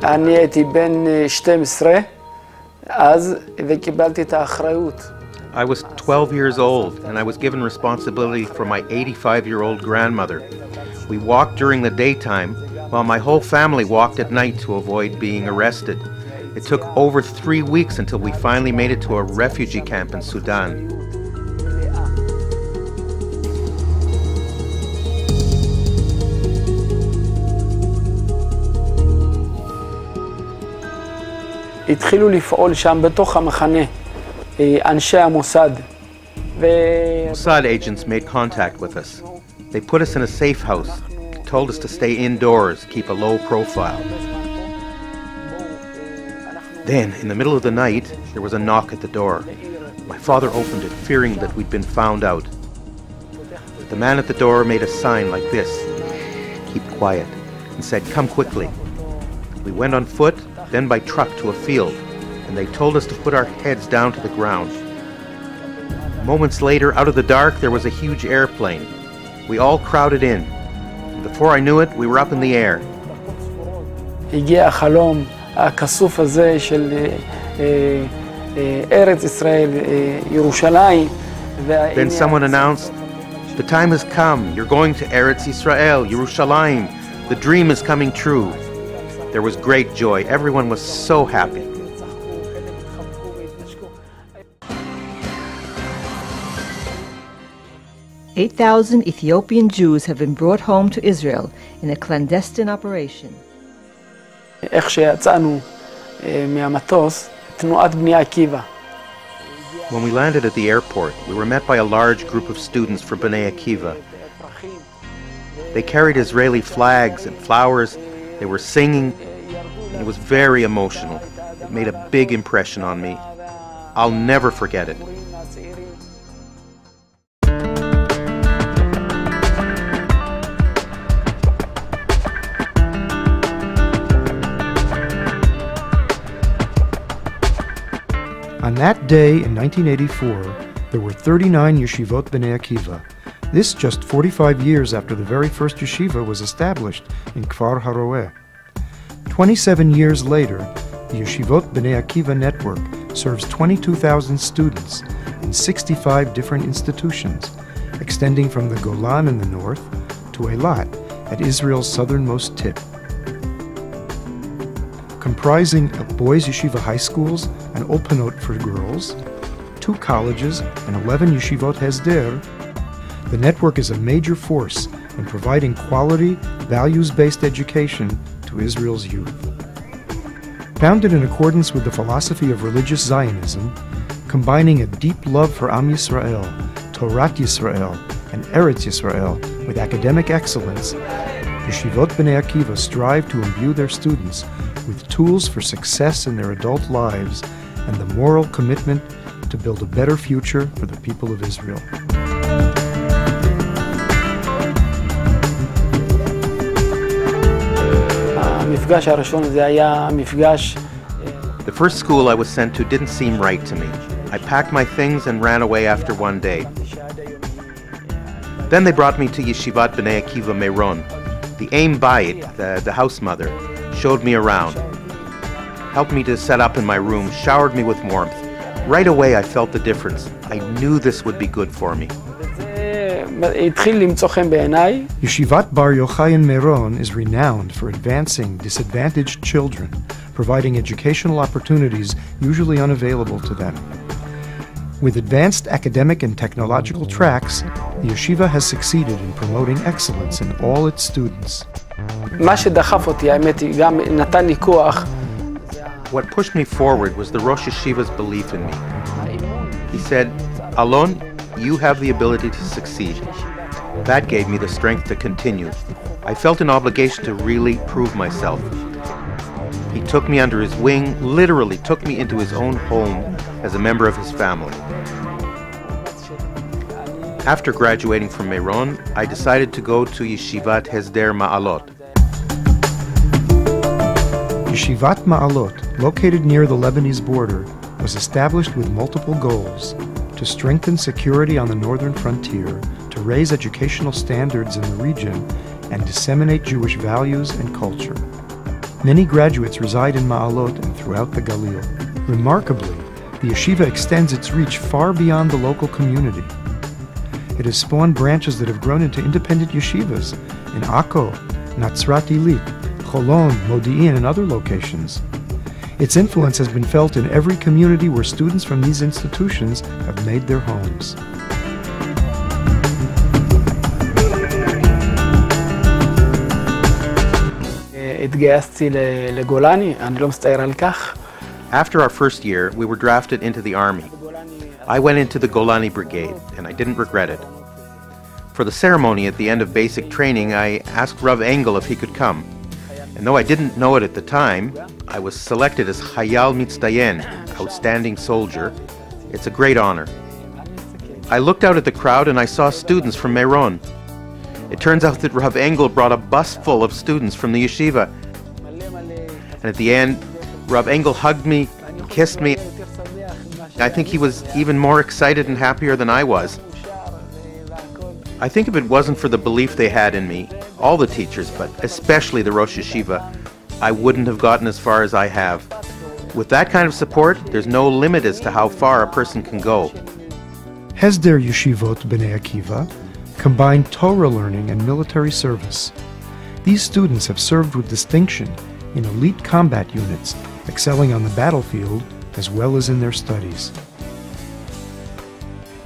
אני הייתי בן 12 אז וקיבלתי את האחריות. I was 12 years old, and I was given responsibility for my 85-year-old grandmother. We walked during the daytime, while my whole family walked at night to avoid being arrested. It took over 3 weeks until we finally made it to a refugee camp in Sudan. התחילו לפעול שם בתוך המחנה, אנשי המוסד. Mossad agents made contact with us. They put us in a safe house, told us to stay indoors, keep a low profile. Then, in the middle of the night, there was a knock at the door. My father opened it, fearing that we'd been found out. The man at the door made a sign like this, "Keep quiet," and said, "Come quickly." We went on foot, then by truck to a field, and they told us to put our heads down to the ground. Moments later, out of the dark, there was a huge airplane. We all crowded in. Before I knew it, we were up in the air. הגיע החלום הכסוף הזה של ארץ ישראל, ירושלים. Then someone announced, "The time has come. You're going to Eretz Israel, Yerushalayim. The dream is coming true." There was great joy. Everyone was so happy. "8,000 Ethiopian Jews have been brought home to Israel in a clandestine operation." איך שיצאנו מהמטוס, תנועת בני עקיבא. When we landed at the airport, we were met by a large group of students from Bnei Akiva. They carried Israeli flags and flowers. They were singing. It was very emotional. It made a big impression on me. I'll never forget it. On that day in 1984, there were 39 yeshivot Bnei Akiva. This just 45 years after the very first yeshiva was established in Kfar Haroeh. 27 years later, the Yeshivot Bnei Akiva network serves 22,000 students in 65 different institutions, extending from the Golan in the north to Eilat at Israel's southernmost tip. Comprising of boys' yeshiva high schools and Olpanot for girls, 2 colleges, and 11 yeshivot hesder, the network is a major force in providing quality, values-based education to Israel's youth. Founded in accordance with the philosophy of religious Zionism, combining a deep love for Am Yisrael, Torat Yisrael, and Eretz Yisrael with academic excellence, Yeshivot Bnei Akiva strive to imbue their students with tools for success in their adult lives and the moral commitment to build a better future for the people of Israel. The first school I was sent to didn't seem right to me. I packed my things and ran away after one day. Then they brought me to Yeshivat Bnei Akiva Meron. The Aim Bayit, the house mother, showed me around, helped me to set up in my room, showered me with warmth. Right away I felt the difference. I knew this would be good for me. Yeshivat Bar Yochai in Meron is renowned for advancing disadvantaged children, providing educational opportunities usually unavailable to them. With advanced academic and technological tracks, the yeshiva has succeeded in promoting excellence in all its students. What pushed me forward was the Rosh Yeshiva's belief in me. He said, "Alon, you have the ability to succeed." That gave me the strength to continue. I felt an obligation to really prove myself. He took me under his wing, literally took me into his own home as a member of his family. After graduating from Meron, I decided to go to Yeshivat Hesder Ma'alot. Yeshivat Ma'alot, located near the Lebanese border, was established with multiple goals: to strengthen security on the northern frontier, to raise educational standards in the region, and disseminate Jewish values and culture. Many graduates reside in Ma'alot and throughout the Galil. Remarkably, the yeshiva extends its reach far beyond the local community. It has spawned branches that have grown into independent yeshivas in Akko, Natzrat Illit, Cholon, Modi'in, and other locations. Its influence has been felt in every community where students from these institutions have made their homes. התגייסתי לגולני, אני לא מצטער על כך. After our first year, we were drafted into the army. I went into the Golani Brigade, and I didn't regret it. For the ceremony at the end of basic training, I asked Rav Engel if he could come. And though I didn't know it at the time, I was selected as Hayal Mitzdayen, outstanding soldier. It's a great honor. I looked out at the crowd and I saw students from Meron. It turns out that Rav Engel brought a bus full of students from the yeshiva. And at the end, Rav Engel hugged me, kissed me. I think he was even more excited and happier than I was. I think if it wasn't for the belief they had in me, all the teachers, but especially the Rosh Yeshiva, I wouldn't have gotten as far as I have. With that kind of support, there's no limit as to how far a person can go. Hesder Yeshivot B'nai Akiva combine Torah learning and military service. These students have served with distinction in elite combat units, excelling on the battlefield as well as in their studies.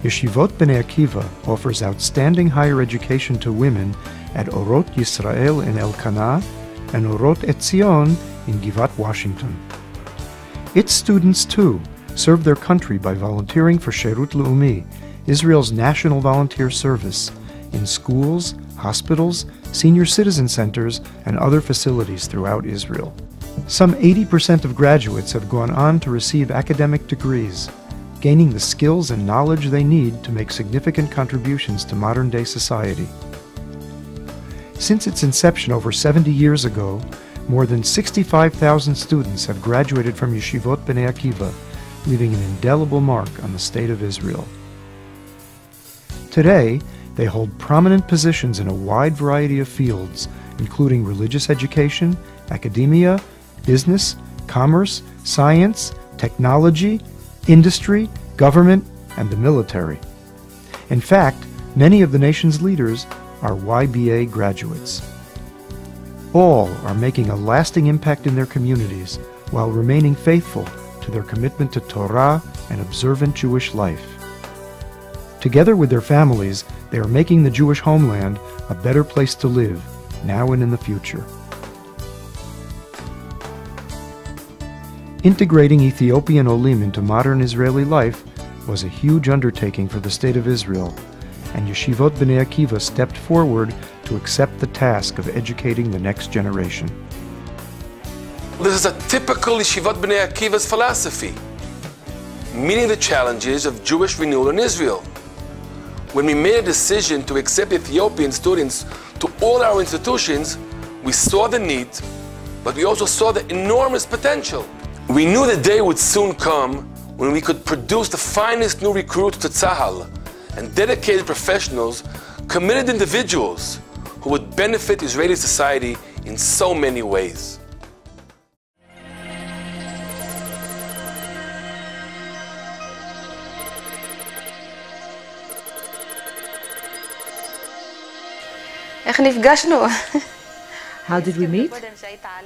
Yeshivot B'nai Akiva offers outstanding higher education to women at Orot Yisrael in Elkanah and Orot Etzion in Givat, Washington. Its students, too, serve their country by volunteering for Sherut Leumi, Israel's national volunteer service, in schools, hospitals, senior citizen centers, and other facilities throughout Israel. Some 80% of graduates have gone on to receive academic degrees, gaining the skills and knowledge they need to make significant contributions to modern-day society. Since its inception over 70 years ago, more than 65,000 students have graduated from Yeshivot B'nai Akiva, leaving an indelible mark on the state of Israel. Today, they hold prominent positions in a wide variety of fields, including religious education, academia, business, commerce, science, technology, industry, government, and the military. In fact, many of the nation's leaders are YBA graduates. All are making a lasting impact in their communities while remaining faithful to their commitment to Torah and observant Jewish life. Together with their families, they are making the Jewish homeland a better place to live, now and in the future. Integrating Ethiopian Olim into modern Israeli life was a huge undertaking for the State of Israel, and Yeshivot B'nai Akiva stepped forward to accept the task of educating the next generation. This is a typical Yeshivot B'nai Akiva's philosophy, meeting the challenges of Jewish renewal in Israel. When we made a decision to accept Ethiopian students to all our institutions, we saw the need, but we also saw the enormous potential. We knew the day would soon come when we could produce the finest new recruits to Tzahal and dedicated professionals, committed individuals who would benefit Israeli society in so many ways. איך נפגשנו? How did we meet?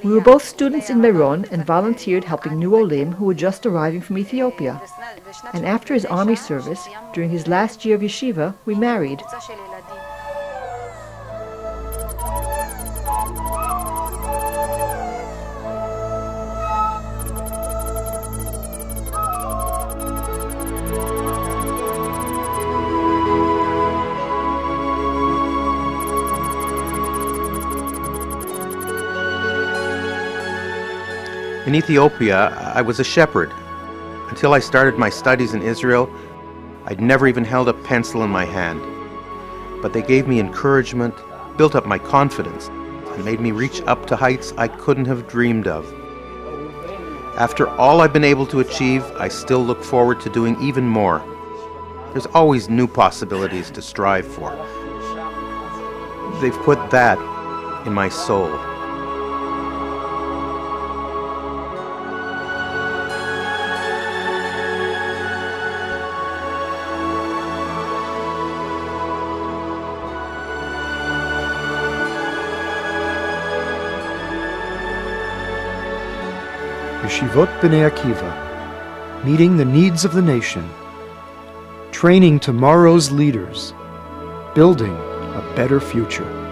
We were both students in Meron and volunteered helping new Olim who were just arriving from Ethiopia. And after his army service, during his last year of yeshiva, we married. In Ethiopia, I was a shepherd. Until I started my studies in Israel, I'd never even held a pencil in my hand. But they gave me encouragement, built up my confidence, and made me reach up to heights I couldn't have dreamed of. After all I've been able to achieve, I still look forward to doing even more. There's always new possibilities to strive for. They've put that in my soul. Yeshivot B'nai Akiva, meeting the needs of the nation, training tomorrow's leaders, building a better future.